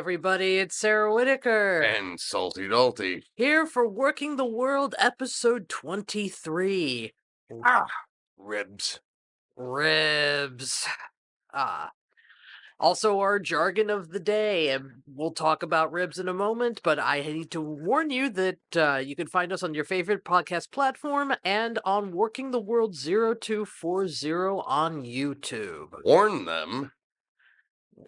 everybody, it's Sarah Whitaker. And Salty Dalty. Here for Working the World, episode 23. Ribs. Ribs. Also our jargon of the day, and we'll talk about ribs in a moment, but I need to warn you that you can find us on your favorite podcast platform and on Working the World 0240 on YouTube. Warn them.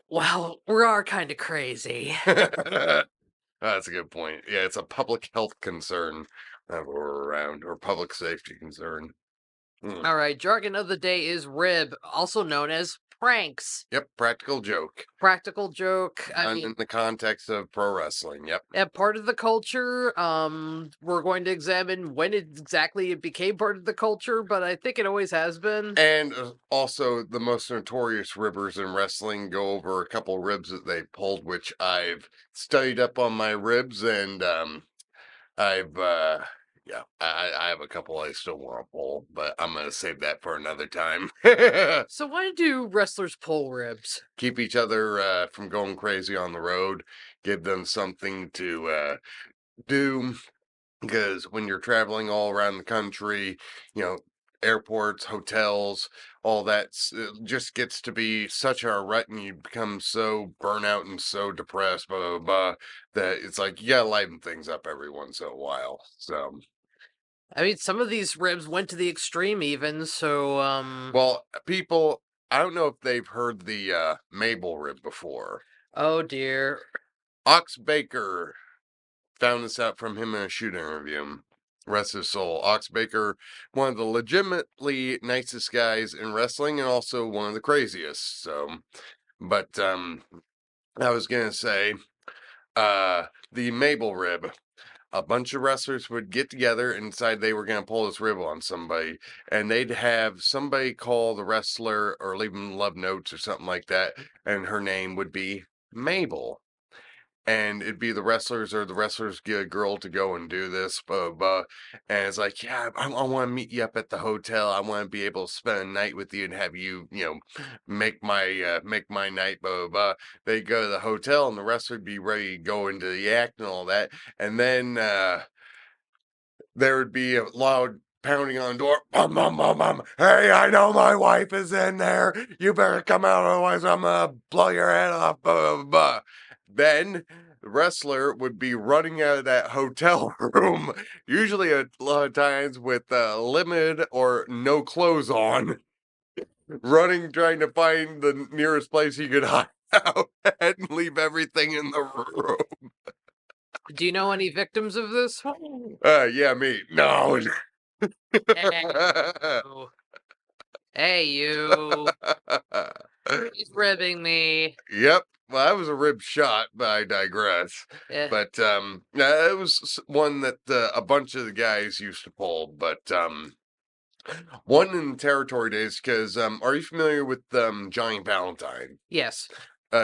Well, we are kind of crazy. That's a good point. Yeah, it's a public health concern that we're around, or public safety concern. All right, jargon of the day is rib, also known as pranks. Yep, practical joke. Practical joke. In the context of pro wrestling, yep. Part of the culture. We're going to examine when exactly it became part of the culture, but I think it always has been. And also, the most notorious ribbers in wrestling go over a couple ribs that they pulled, which I've studied up on my ribs, and I have a couple I still want to pull, but I'm going to save that for another time. So why do wrestlers pull ribs? Keep each other from going crazy on the road, give them something to do, because when you're traveling all around the country, airports, hotels, all that, it just gets to be such a rut, and you become so burnout and so depressed, blah, blah, blah, that it's like you gotta liven things up every once in a while. So, I mean, some of these ribs went to the extreme even, so, well, people, I don't know if they've heard the Mabel rib before. Oh, dear. Ox Baker found this out from him in a shoot interview. Rest his soul. Ox Baker, one of the legitimately nicest guys in wrestling, and also one of the craziest. So, but I was gonna say, the Mabel rib. A bunch of wrestlers would get together and decide they were gonna pull this rib on somebody, and they'd have somebody call the wrestler or leave them love notes or something like that, and her name would be Mabel. And it'd be the wrestlers or the wrestlers get a girl to go and do this, blah, blah, blah. And it's like, yeah, I want to meet you up at the hotel. I want to be able to spend a night with you and have you, make my night, blah, blah, blah. They go to the hotel and the wrestler would be ready to go into the act and all that. And then there would be a loud pounding on the door. Bum, bum, bum, bum. Hey, I know my wife is in there. You better come out, otherwise I'm going to blow your head off, blah, blah, blah. Then the wrestler would be running out of that hotel room, usually a lot of times with limited or no clothes on, running, trying to find the nearest place he could hide out and leave everything in the room. Do you know any victims of this? Yeah, me. No. Hey, you. He's ribbing me. Yep. Well, that was a rib shot, but I digress. Yeah. But it was one that a bunch of the guys used to pull. But one in the territory days, because are you familiar with Johnny Valentine? Yes.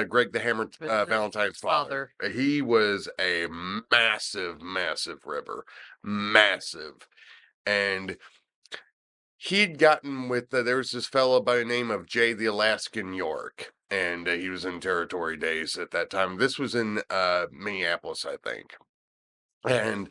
Greg the Hammer Valentine's father. He was a massive, massive ribber. Massive. And he'd gotten with, there was this fellow by the name of Jay the Alaskan York, and he was in territory days at that time. This was in Minneapolis, I think. And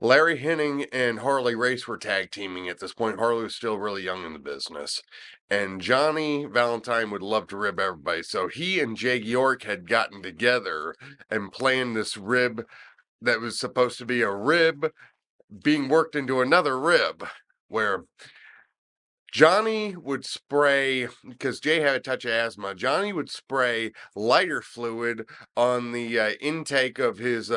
Larry Henning and Harley Race were tag teaming at this point. Harley was still really young in the business. And Johnny Valentine would love to rib everybody. So he and Jay York had gotten together and planned this rib that was supposed to be a rib being worked into another rib, where Johnny would spray, because Jay had a touch of asthma, Johnny would spray lighter fluid on the intake of his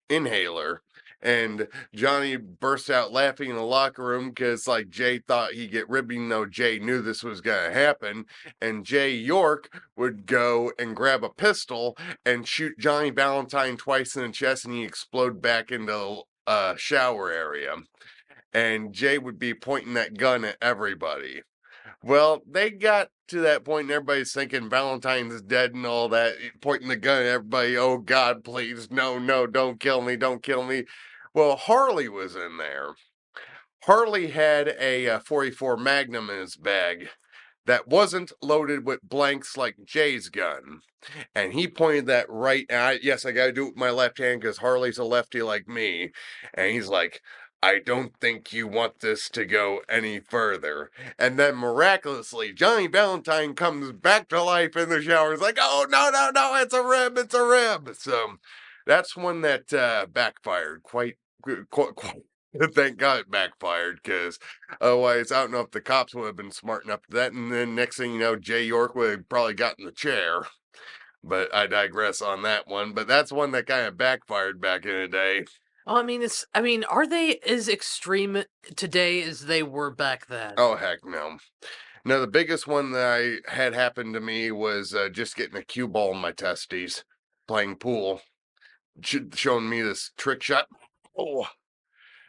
inhaler. And Johnny burst out laughing in the locker room because, like, Jay thought he'd get ribbed, even though Jay knew this was going to happen. And Jay York would go and grab a pistol and shoot Johnny Valentine twice in the chest, and he'd explode back into the shower area. And Jay would be pointing that gun at everybody. Well, they got to that point and everybody's thinking Valentine's dead and all that, pointing the gun at everybody. Oh, God, please, no, don't kill me, don't kill me. Well, Harley was in there. Harley had a 44 Magnum in his bag that wasn't loaded with blanks like Jay's gun. And he pointed that right. And yes, I got to do it with my left hand because Harley's a lefty like me. And he's like, I don't think you want this to go any further. And then miraculously, Johnny Valentine comes back to life in the shower. He's like, oh, no, no, no, it's a rib, it's a rib. So that's one that backfired quite. Thank God it backfired, because otherwise, I don't know if the cops would have been smart enough to that. And then next thing you know, Jay York would have probably gotten the chair. But I digress on that one. But that's one that kind of backfired back in the day. Oh, are they as extreme today as they were back then? Oh, heck no. No, the biggest one that I had happen to me was just getting a cue ball in my testes, playing pool, showing me this trick shot. Oh,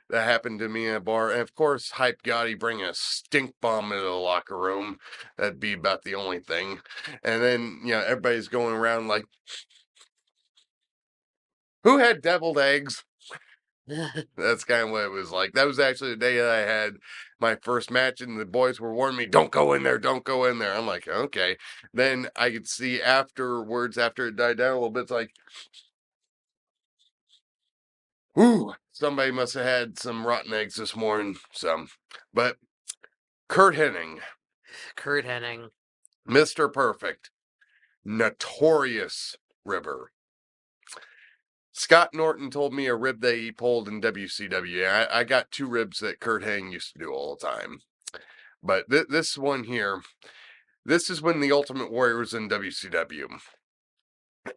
that happened to me in a bar. And of course, Hype Gotti bringing a stink bomb into the locker room. That'd be about the only thing. And then, everybody's going around like, who had deviled eggs? That's kind of what it was like. That was actually the day that I had my first match, and the boys were warning me, don't go in there, don't go in there. I'm like, okay. Then I could see afterwards, after it died down a little bit, it's like, ooh, somebody must have had some rotten eggs this morning. But Kurt Hennig, Mr. Perfect, notorious ribber. Scott Norton told me a rib that he pulled in WCW. I got 2 ribs that Kurt Hennig used to do all the time. But this one here, this is when the Ultimate Warrior was in WCW.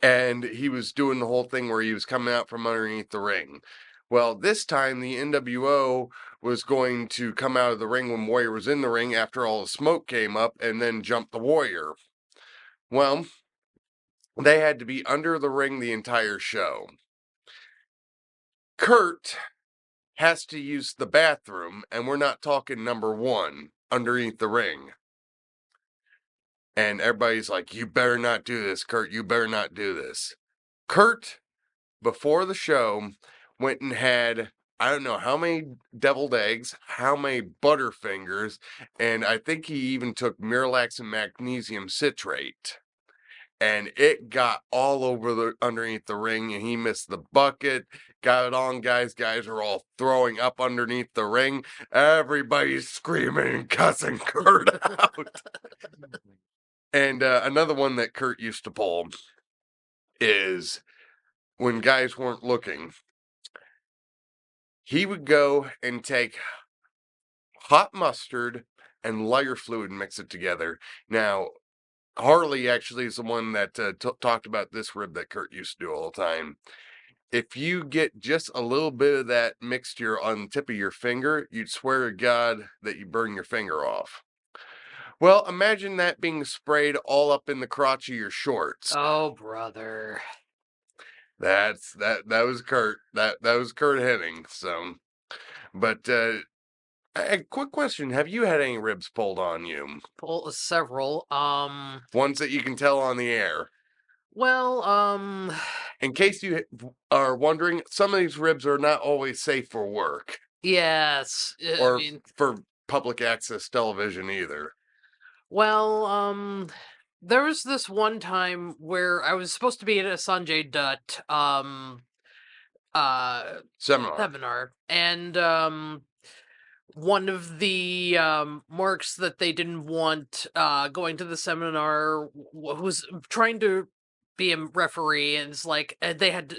And he was doing the whole thing where he was coming out from underneath the ring. Well, this time the NWO was going to come out of the ring when Warrior was in the ring after all the smoke came up and then jump the Warrior. Well, they had to be under the ring the entire show. Kurt has to use the bathroom, and we're not talking number 1 underneath the ring. And everybody's like, you better not do this, Kurt. You better not do this. Kurt, before the show, went and had, I don't know how many deviled eggs, how many Butterfingers, and I think he even took Miralax and magnesium citrate. And it got all over underneath the ring, and he missed the bucket, got it on, guys. Guys are all throwing up underneath the ring. Everybody's screaming and cussing Kurt out. And another one that Kurt used to pull is when guys weren't looking, he would go and take hot mustard and lighter fluid and mix it together. Now, Harley actually is the one that talked about this rib that Kurt used to do all the time. If you get just a little bit of that mixture on the tip of your finger, you'd swear to God that you burn your finger off. Well, imagine that being sprayed all up in the crotch of your shorts. Oh, brother. That was Kurt. That was Kurt Hennig. So, but a quick question: have you had any ribs pulled on you? Several. Ones that you can tell on the air. Well, in case you are wondering, some of these ribs are not always safe for work. Yes. Or for public access television either. Well, there was this one time where I was supposed to be at a Sanjay Dutt seminar, and one of the marks that they didn't want going to the seminar was trying to be a referee, and it's like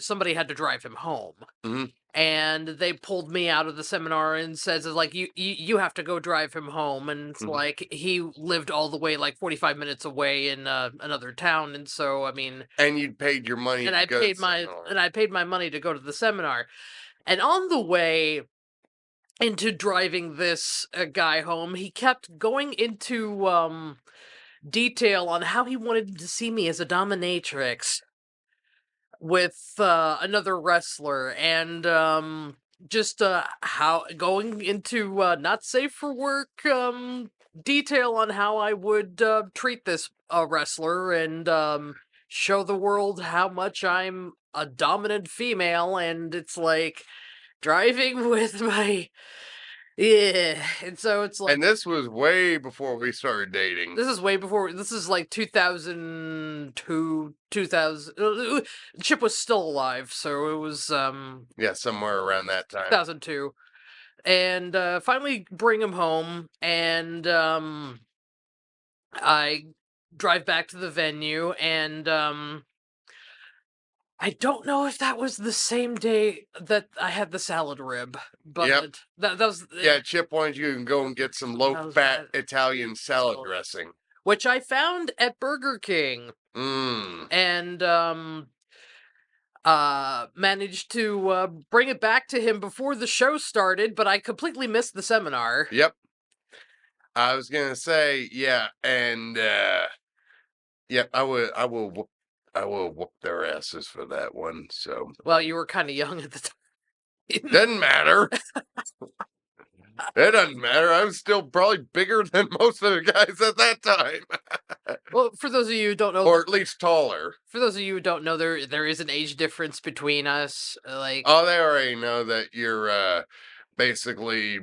somebody had to drive him home. Mm-hmm. And they pulled me out of the seminar and says, like, you have to go drive him home. And it's like, he lived all the way like 45 minutes away in another town. And so, I mean, and you'd paid your money and I paid my money to go to the seminar. And on the way into driving this guy home, he kept going into detail on how he wanted to see me as a dominatrix with another wrestler, and just how going into not safe for work detail on how I would treat this wrestler, and show the world how much I'm a dominant female. And it's like driving with my Yeah, and so it's like And this was way before we started dating. this is way before. This is like 2002, 2000. Chip was still alive, so it was Yeah, somewhere around that time. 2002, and finally bring him home, and I drive back to the venue, and I don't know if that was the same day that I had the salad rib, Yep. but that was Yeah, Chip wanted you to go and get some that was low-fat that, Italian salad oh, dressing. which I found at Burger King, Mmm. and managed to bring it back to him before the show started, but I completely missed the seminar. Yep. I was gonna say, yeah, and yep, I will whoop their asses for that one. So Well, you were kind of young at the time. doesn't matter. It doesn't matter. I was still probably bigger than most of the guys at that time, Well, for those of you who don't know, or at least taller. for those of you who don't know, there is an age difference between us. Like, Oh, they already know that you're basically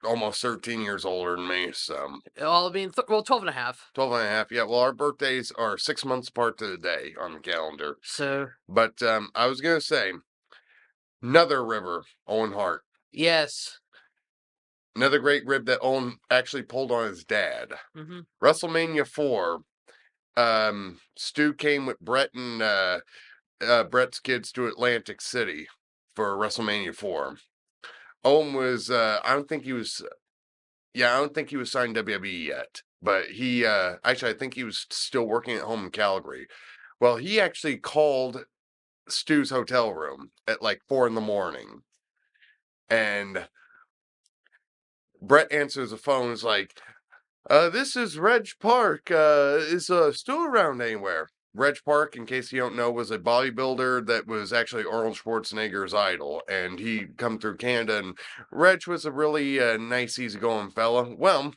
almost 13 years older than me. So well, I mean, well, 12 and a half. 12 and a half. Yeah, well, our birthdays are 6 months apart to the day on the calendar. So, But I was gonna say another river, Owen Hart. yes. Another great rib that Owen actually pulled on his dad. Hmm. WrestleMania 4. Stu came with Brett and Brett's kids to Atlantic City for WrestleMania 4. Owen was I don't think he was I don't think he was signed WWE yet. But he actually I think he was still working at home in Calgary. Well, he actually called Stu's hotel room at like 4 in the morning. And Brett answers the phone, is like, this is Reg Park. Is Stu around anywhere? Reg Park, in case you don't know, was a bodybuilder that was actually Arnold Schwarzenegger's idol, and he come through Canada. And Reg was a really nice, easygoing fella. Well,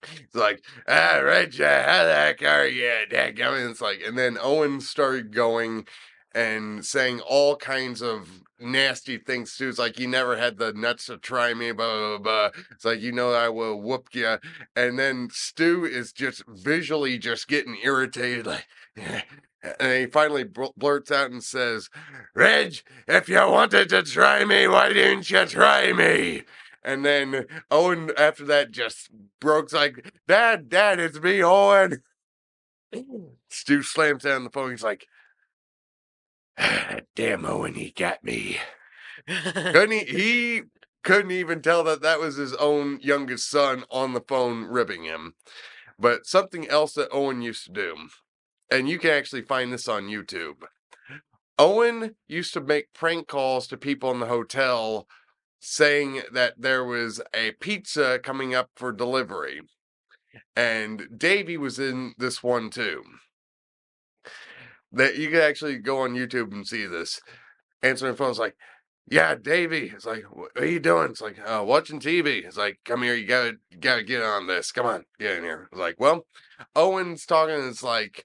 it's like, Reg, how the heck are you? Dadgummit. It's like, and then Owen started going and saying all kinds of nasty things too. It's like, you never had the nuts to try me, blah, blah, blah. It's like, I will whoop you. And then Stu is just visually just getting irritated, like, and he finally blurts out and says, Reg, if you wanted to try me, why didn't you try me? And then Owen, after that, just broke like, Dad, it's me, Owen. Stu slams down the phone. He's like, damn, Owen, he got me. He couldn't even tell that that was his own youngest son on the phone ribbing him. But something else that Owen used to do, and you can actually find this on YouTube. Owen used to make prank calls to people in the hotel saying that there was a pizza coming up for delivery. And Davey was in this one too. That you can actually go on YouTube and see this. Answering the phone is like, yeah, Davey. It's like, what are you doing? It's like, watching TV. It's like, come here, you gotta get on this. Come on, get in here. It's like, well, Owen's talking, it's like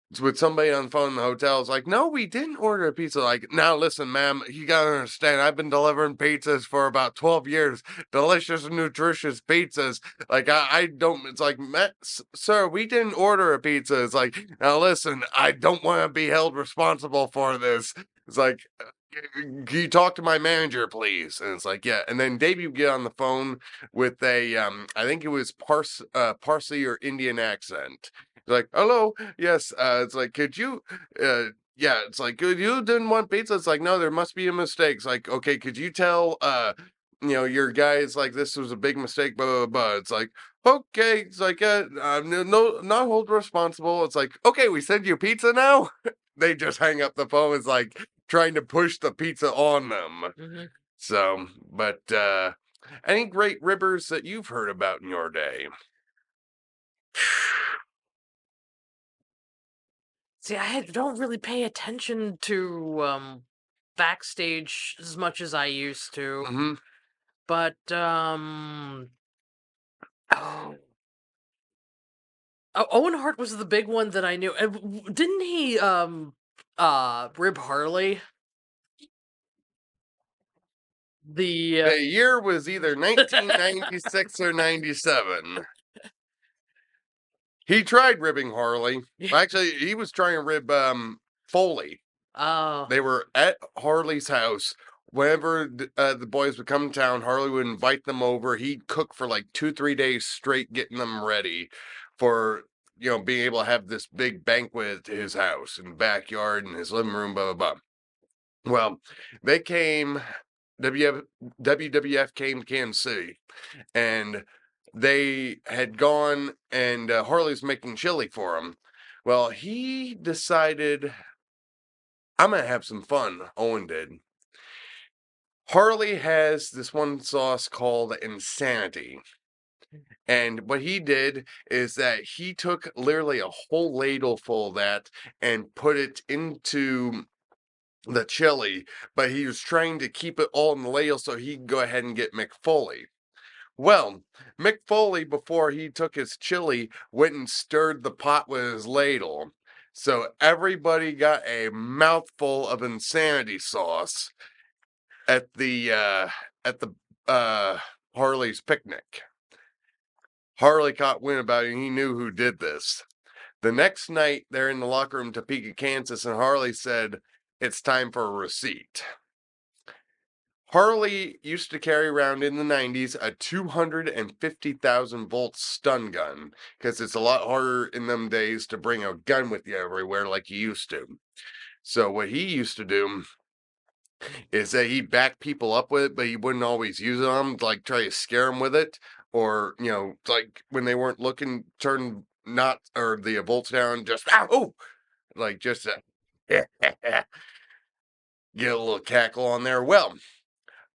it's with somebody on the phone in the hotel. It's like, no, we didn't order a pizza. Like, now listen, ma'am, you gotta understand, I've been delivering pizzas for about 12 years. Delicious, nutritious pizzas. Like, I don't, it's like, sir, we didn't order a pizza. It's like, now listen, I don't want to be held responsible for this. It's like, can you talk to my manager, please? And it's like, yeah. And then Davey would get on the phone with a, I think it was Parsi or Indian accent. Like, hello, yes. It's like, could you, yeah, it's like, could you didn't want pizza? It's like, no, there must be a mistake. It's like, okay, could you tell, your guys like this was a big mistake, blah, blah, blah. It's like, okay. It's like, no, not hold responsible. It's like, okay, we send you pizza now. They just hang up the phone. It's like trying to push the pizza on them. Hmm. So, but, any great ribbers that you've heard about in your day? See, don't really pay attention to backstage as much as I used to, Hmm. but oh, Owen Hart was the big one that I knew. And didn't he rib Harley? The year was either 1996 or 97. He tried ribbing Harley. Actually, he was trying to rib Foley. Oh. They were at Harley's house. Whenever the boys would come to town, Harley would invite them over. He'd cook for like 2-3 days straight, getting them ready for being able to have this big banquet at his house and backyard and his living room, blah blah blah. Well, they came. WWF came to Kansas City, and they had gone, and Harley's making chili for him. Well, he decided, I'm going to have some fun. Owen did. Harley has this one sauce called Insanity. And what he did is that he took literally a whole ladle full of that and put it into the chili, but he was trying to keep it all in the ladle so he could go ahead and get Mick Foley. Well, Mick Foley, before he took his chili, went and stirred the pot with his ladle. So everybody got a mouthful of Insanity sauce at the Harley's picnic. Harley caught wind about it, and he knew who did this. The next night, they're in the locker room, Topeka, Kansas, and Harley said, "It's time for a receipt." Harley used to carry around in the 90s a 250,000 volt stun gun, because it's a lot harder in them days to bring a gun with you everywhere like you used to. So what he used to do is that he'd back people up with it, but he wouldn't always use it on them, like try to scare them with it, or like when they weren't looking, turn not or the volts down, just like just get a little cackle on there. Well,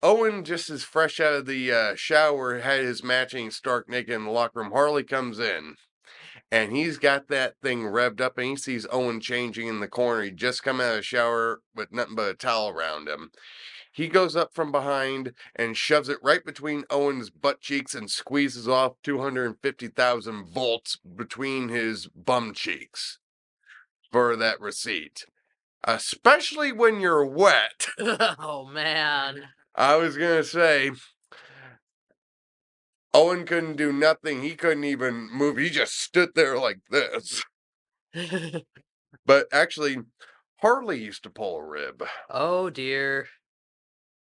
Owen, just as fresh out of the shower, had his matching stark naked in the locker room. Harley comes in, and he's got that thing revved up, and he sees Owen changing in the corner. He just come out of the shower with nothing but a towel around him. He goes up from behind and shoves it right between Owen's butt cheeks and squeezes off 250,000 volts between his bum cheeks for that receipt. Especially when you're wet. Oh, man. I was going to say, Owen couldn't do nothing. He couldn't even move. He just stood there like this. But actually, Harley used to pull a rib. Oh, dear.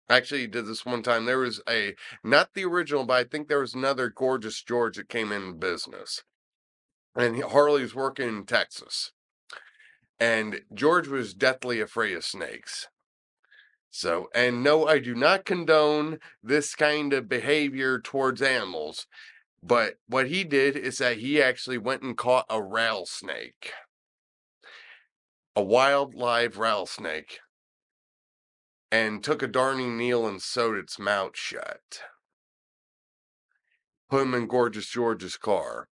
Actually, he did this one time. There was not the original, but I think there was another Gorgeous George that came in business. And Harley's working in Texas. And George was deathly afraid of snakes. So, and no, I do not condone this kind of behavior towards animals. But what he did is that he actually went and caught a rattlesnake. A wild live rattlesnake. And took a darning needle and sewed its mouth shut. Put him in Gorgeous George's car.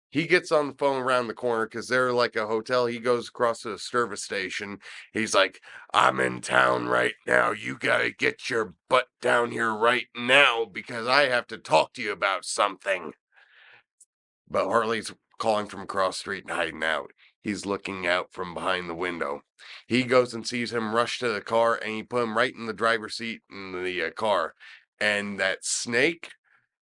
He gets on the phone around the corner because they're like a hotel. He goes across to the service station. He's like, "I'm in town right now. You gotta get your butt down here right now because I have to talk to you about something." But Harley's calling from across the street and hiding out. He's looking out from behind the window. He goes and sees him rush to the car, and he put him right in the driver's seat in the car. And that snake,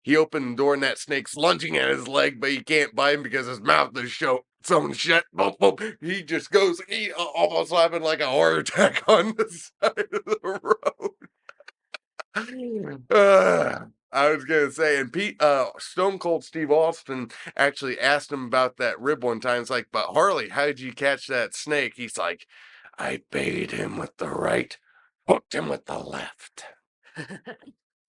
he opened the door, and that snake's lunging at his leg, but he can't bite him because his mouth is sewn shut. Boom, boom. He just goes, he almost having like a heart attack on the side of the road. I was gonna say, and Stone Cold Steve Austin actually asked him about that rib one time. It's like, "But Harley, how did you catch that snake?" He's like, "I baited him with the right, hooked him with the left."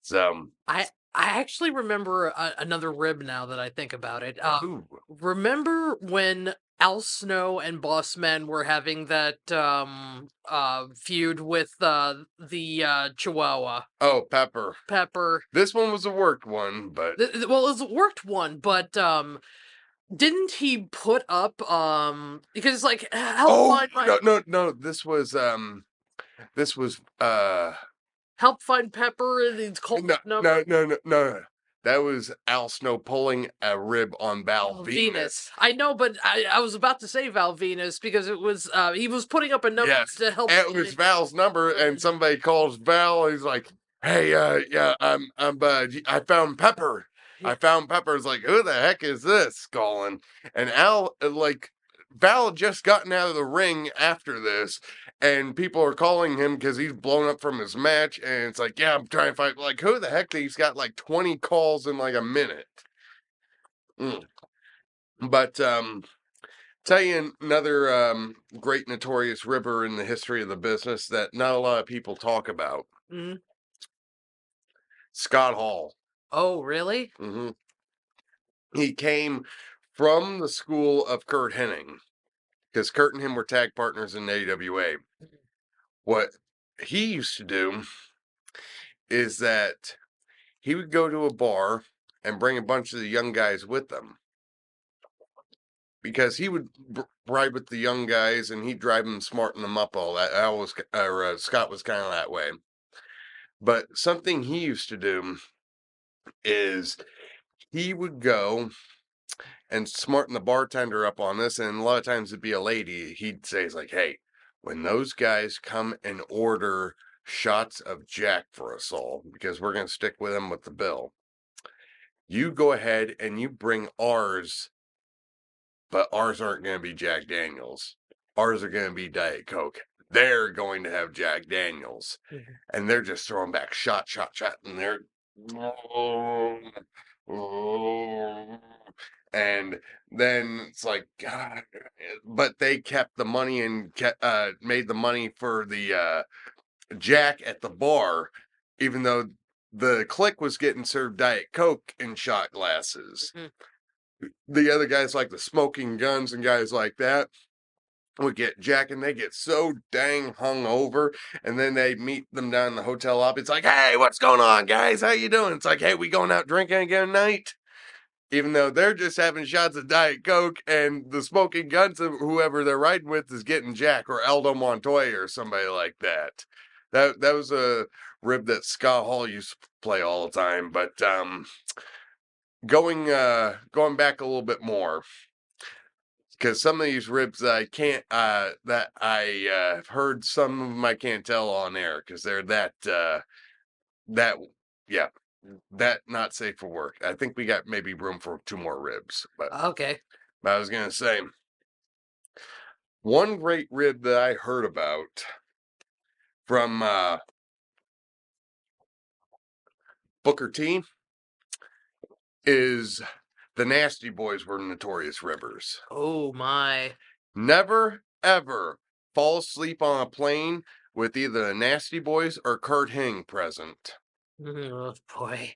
So, I actually remember another rib now that I think about it. ooh. Remember when Al Snow and Boss Man were having that feud with the Chihuahua Oh, Pepper. Pepper? This one was a worked one, but Well, it was a worked one, but didn't he put up because it's like help find my no. This was help find Pepper and it's called no. That was Al Snow pulling a rib on Val Venus. I know, but I was about to say Val Venus because it was he was putting up a number Yes, to help. it was Val's number, and somebody calls Val. He's like, "Hey, yeah, I found Pepper. I found Pepper." It's like, who the heck is this calling? And Al, Val had just gotten out of the ring after this, and people are calling him because he's blown up from his match. And it's like, yeah, I'm trying to fight. Like, who the heck? He's got like 20 calls in like a minute. But tell you another great notorious river in the history of the business that not a lot of people talk about. Mm-hmm. Scott Hall. Oh, really? Mm-hmm. He came from the school of Kurt Hennig because Kurt and him were tag partners in AWA. What he used to do is that he would go to a bar and bring a bunch of the young guys with them. Because he would ride with the young guys and he'd drive them, smarten them up, all that. Scott was kind of that way. But something he used to do is he would go and smarten the bartender up on this. And a lot of times it'd be a lady. He'd say, it's like, hey, when those guys come and order shots of Jack for us all, because we're going to stick with them with the bill, you go ahead and you bring ours. But ours aren't going to be Jack Daniels. Ours are going to be Diet Coke. They're going to have Jack Daniels. Mm-hmm. And they're just throwing back shot. And they're... And then it's like, God. But they kept the money and made the money for the Jack at the bar, even though the clique was getting served Diet Coke in shot glasses. Mm-hmm. The other guys like the Smoking Guns and guys like that would get Jack, and they get so dang hung over, and then they meet them down in the hotel lobby. It's like, hey, what's going on, guys? How you doing? It's like, hey, we going out drinking again tonight? Even though they're just having shots of Diet Coke, and the Smoking Guns of whoever they're riding with is getting Jack or Aldo Montoya or somebody like that. That was a rib that Scott Hall used to play all the time, but going back a little bit more, because some of these ribs that I can't that I have heard, some of them I can't tell on air because they're that not safe for work. I think we got maybe room for 2 more ribs, but okay. I was gonna say one great rib that I heard about from Booker T is the Nasty Boys were notorious ribbers. Oh, my. Never, ever fall asleep on a plane with either the Nasty Boys or Kurt Hennig present. Oh, boy.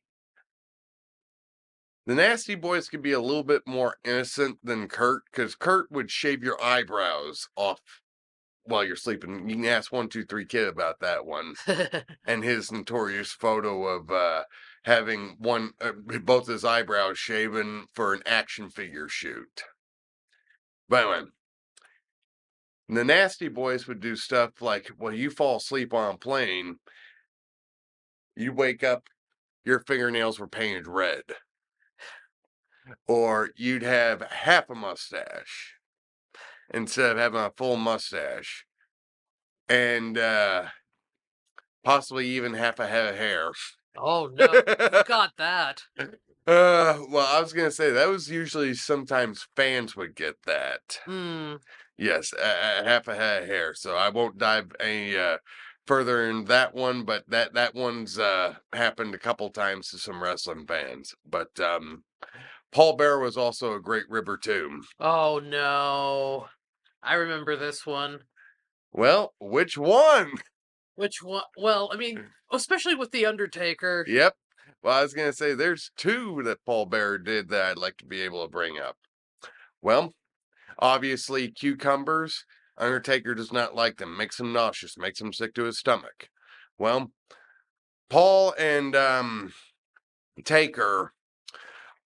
The Nasty Boys could be a little bit more innocent than Kurt, because Kurt would shave your eyebrows off while you're sleeping. You can ask 123 Kid about that one. And his notorious photo of having both his eyebrows shaven for an action figure shoot. But anyway, the Nasty Boys would do stuff like, well, you fall asleep on a plane, you wake up, your fingernails were painted red. Or you'd have half a mustache instead of having a full mustache. And possibly even half a head of hair. Oh, no. You got that. Well, I was going to say, that was usually sometimes fans would get that. Mm. Yes, half a head of hair. So I won't dive any further in that one, but that one's happened a couple times to some wrestling fans. But Paul Bearer was also a great ribber too. Oh, no. I remember this one. Well, which one? Which one? Well, I mean, especially with The Undertaker. Yep. Well, I was going to say, there's 2 that Paul Bearer did that I'd like to be able to bring up. Well, obviously, cucumbers. Undertaker does not like them. Makes him nauseous. Makes him sick to his stomach. Well, Paul and Taker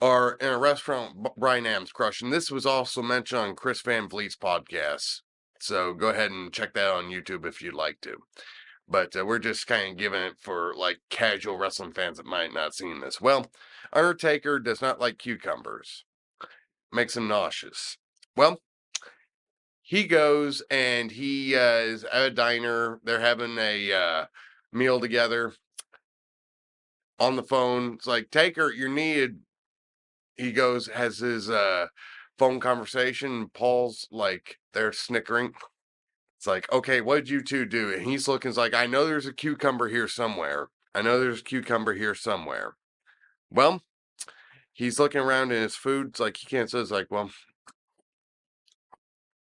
are in a restaurant Brian Adams crushing. This was also mentioned on Chris Van Vliet's podcast. So go ahead and check that on YouTube if you'd like to. but we're just kind of giving it for like casual wrestling fans that might not seen this. Well, Undertaker does not like cucumbers. Makes him nauseous. Well, he goes and he is at a diner. They're having a meal together. On the phone, it's like, Taker, you're needed. He goes, has his phone conversation. Paul's like, they're snickering. It's like, okay, what did you two do? And he's looking, it's like, I know there's a cucumber here somewhere. I know there's a cucumber here somewhere. Well, he's looking around in his food. It's like, he can't say, it's like, well,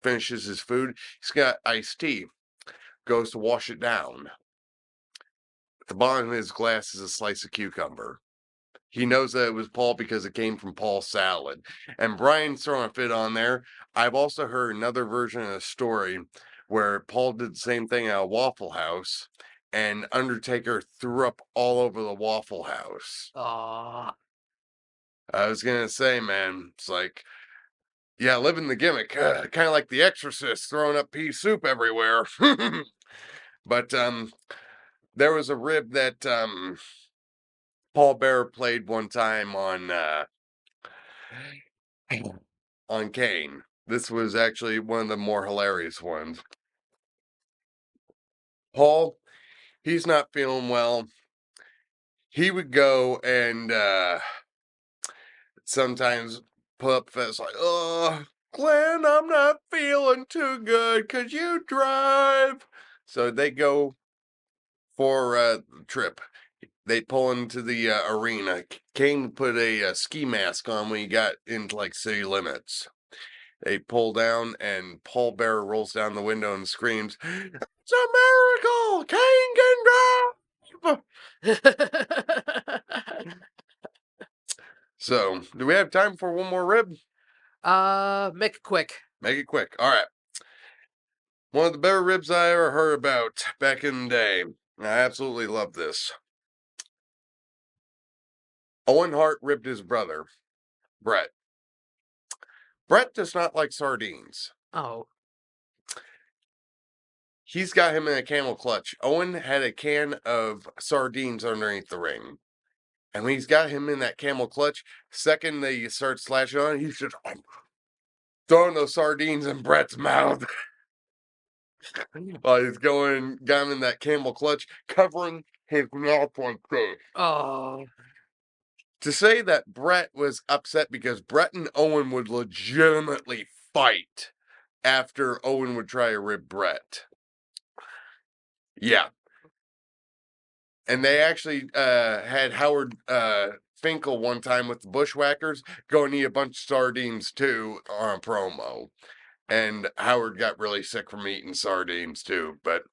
finishes his food. He's got iced tea. Goes to wash it down. At the bottom of his glass is a slice of cucumber. He knows that it was Paul because it came from Paul's salad. And Brian's throwing a fit on there. I've also heard another version of the story where Paul did the same thing at a Waffle House, and Undertaker threw up all over the Waffle House. Aw. I was going to say, man, it's like, yeah, living the gimmick. Kind of like The Exorcist, throwing up pea soup everywhere. But there was a rib that Paul Bearer played one time on Kane. This was actually one of the more hilarious ones. Paul, he's not feeling well. He would go and sometimes put up fast like, oh, Glenn, I'm not feeling too good. Could you drive? So they go for a trip. They pull into the arena. Kane put a ski mask on when he got into like city limits. They pull down, and Paul Bearer rolls down the window and screams, "It's a miracle! Kane can drive!" So, do we have time for one more rib? Make it quick. Make it quick. All right. One of the better ribs I ever heard about back in the day. I absolutely love this. Owen Hart ribbed his brother, Brett. Brett does not like sardines. Oh. He's got him in a camel clutch. Owen had a can of sardines underneath the ring. And when he's got him in that camel clutch, second they start slashing on, he's just throwing those sardines in Brett's mouth. While he's got him in that camel clutch, covering his mouth like this. Oh. To say that Brett was upset because Brett and Owen would legitimately fight after Owen would try to rib Brett. Yeah. And they actually had Howard Finkel one time with the Bushwhackers go and eat a bunch of sardines too on a promo. And Howard got really sick from eating sardines too. But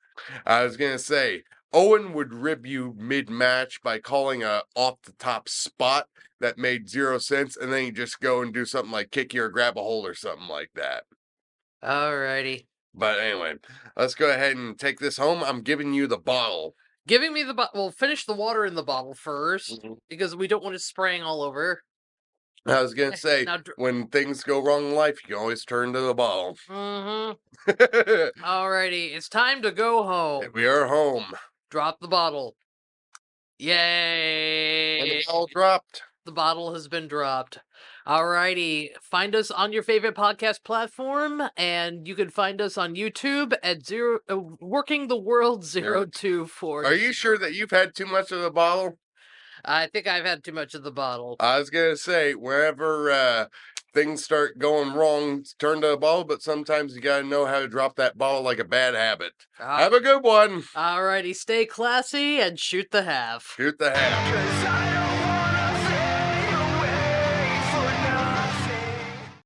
I was going to say, Owen would rib you mid-match by calling a off-the-top spot that made 0 sense, and then you just go and do something like kick you or grab a hold or something like that. Alrighty. But anyway, let's go ahead and take this home. I'm giving you the bottle. Giving me the bottle. Well, finish the water in the bottle first, because we don't want it spraying all over. I was going to say, when things go wrong in life, you can always turn to the bottle. Mm-hmm. Alrighty, it's time to go home. We are home. Drop the bottle. Yay! And the bottle dropped. The bottle has been dropped. Alrighty, find us on your favorite podcast platform, and you can find us on YouTube at Working the World 024. Are you sure that you've had too much of the bottle? I think I've had too much of the bottle. I was going to say, wherever things start going wrong, turn to the bottle, but sometimes you got to know how to drop that bottle like a bad habit. Have a good one. Alrighty, stay classy and shoot the half. Shoot the half.